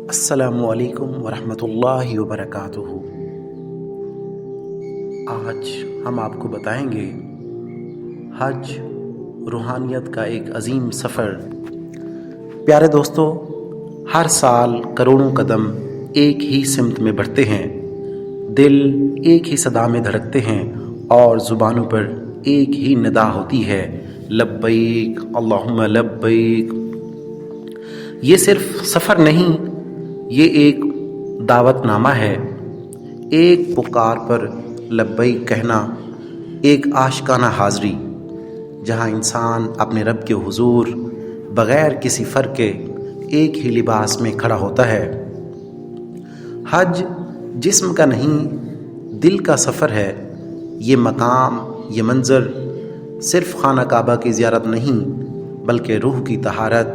السلام علیکم ورحمۃ اللہ وبرکاتہ۔ آج ہم آپ کو بتائیں گے حج روحانیت کا ایک عظیم سفر۔ پیارے دوستو، ہر سال کروڑوں قدم ایک ہی سمت میں بڑھتے ہیں، دل ایک ہی صدا میں دھڑکتے ہیں اور زبانوں پر ایک ہی ندا ہوتی ہے، لبیک اللہم لبیک۔ یہ صرف سفر نہیں، یہ ایک دعوت نامہ ہے، ایک پکار پر لبیک کہنا، ایک عاشقانہ حاضری، جہاں انسان اپنے رب کے حضور بغیر کسی فرق کے ایک ہی لباس میں کھڑا ہوتا ہے۔ حج جسم کا نہیں، دل کا سفر ہے۔ یہ مقام، یہ منظر صرف خانہ کعبہ کی زیارت نہیں، بلکہ روح کی طہارت،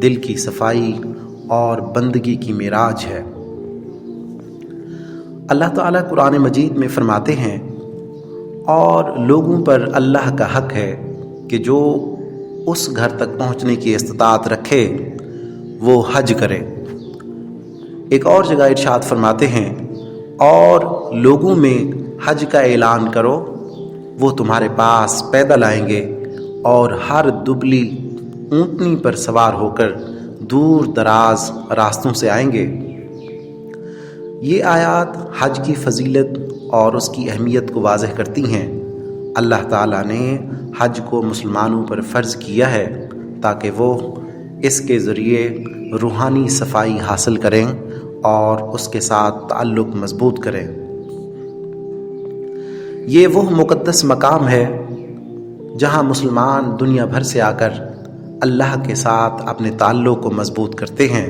دل کی صفائی اور بندگی کی معراج ہے۔ اللہ تعالیٰ قرآن مجید میں فرماتے ہیں، اور لوگوں پر اللہ کا حق ہے کہ جو اس گھر تک پہنچنے کی استطاعت رکھے وہ حج کرے۔ ایک اور جگہ ارشاد فرماتے ہیں، اور لوگوں میں حج کا اعلان کرو، وہ تمہارے پاس پیدل آئیں گے اور ہر دبلی اونٹنی پر سوار ہو کر دور دراز راستوں سے آئیں گے۔ یہ آیات حج کی فضیلت اور اس کی اہمیت کو واضح کرتی ہیں۔ اللہ تعالیٰ نے حج کو مسلمانوں پر فرض کیا ہے تاکہ وہ اس کے ذریعے روحانی صفائی حاصل کریں اور اس کے ساتھ تعلق مضبوط کریں۔ یہ وہ مقدس مقام ہے جہاں مسلمان دنیا بھر سے آ کر اللہ کے ساتھ اپنے تعلق کو مضبوط کرتے ہیں۔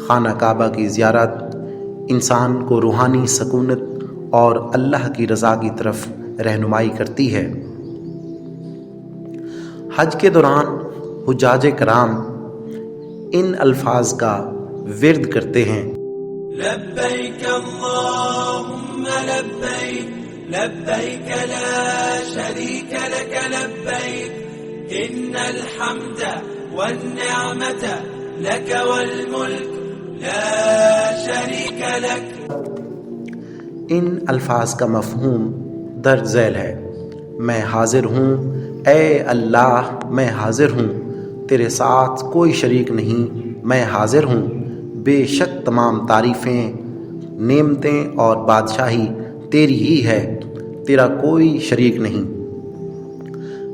خانہ کعبہ کی زیارت انسان کو روحانی سکونت اور اللہ کی رضا کی طرف رہنمائی کرتی ہے۔ حج کے دوران حجاج کرام ان الفاظ کا ورد کرتے ہیں، لبیک اللہم لبیک لبیک لا شریک لک لبیک ان الحمد والنعمت لک والملک لا شریک لک۔ ان الفاظ کا مفہوم درج ذیل ہے، میں حاضر ہوں، اے اللہ میں حاضر ہوں، تیرے ساتھ کوئی شریک نہیں، میں حاضر ہوں، بے شک تمام تعریفیں، نعمتیں اور بادشاہی تیری ہی ہے، تیرا کوئی شریک نہیں۔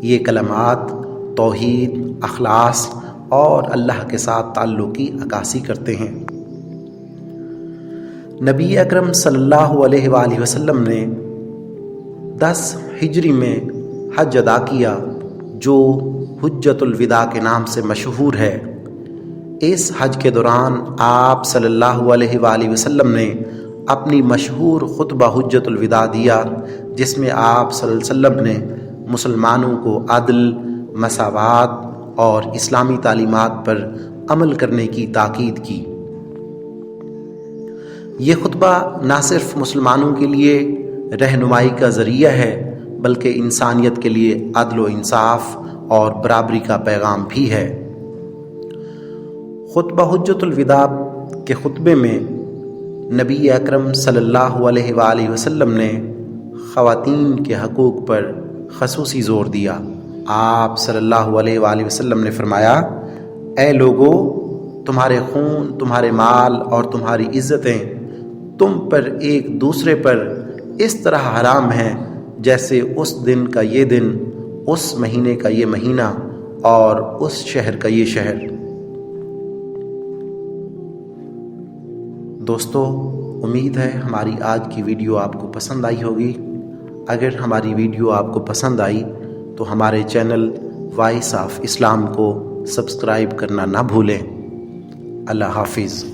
یہ کلمات توحید، اخلاص اور اللہ کے ساتھ تعلق کی عکاسی کرتے ہیں۔ نبی اکرم صلی اللہ علیہ وآلہ وسلم نے 10 ہجری میں حج ادا کیا، جو حجۃ الوداع کے نام سے مشہور ہے۔ اس حج کے دوران آپ صلی اللہ علیہ وآلہ وسلم نے اپنی مشہور خطبہ حجۃ الوداع دیا، جس میں آپ صلی اللہ علیہ وسلم نے مسلمانوں کو عدل، مساوات اور اسلامی تعلیمات پر عمل کرنے کی تاکید کی۔ یہ خطبہ نہ صرف مسلمانوں کے لیے رہنمائی کا ذریعہ ہے، بلکہ انسانیت کے لیے عدل و انصاف اور برابری کا پیغام بھی ہے۔ خطبہ حجۃ الوداع کے خطبے میں نبی اکرم صلی اللہ علیہ وآلہ وسلم نے خواتین کے حقوق پر خصوصی زور دیا۔ آپ صلی اللہ علیہ وآلہ وسلم نے فرمایا، اے لوگو، تمہارے خون، تمہارے مال اور تمہاری عزتیں تم پر ایک دوسرے پر اس طرح حرام ہیں جیسے اس دن کا یہ دن، اس مہینے کا یہ مہینہ اور اس شہر کا یہ شہر۔ دوستو، امید ہے ہماری آج کی ویڈیو آپ کو پسند آئی ہوگی۔ اگر ہماری ویڈیو آپ کو پسند آئی تو ہمارے چینل وائس آف اسلام کو سبسکرائب کرنا نہ بھولیں۔ اللہ حافظ۔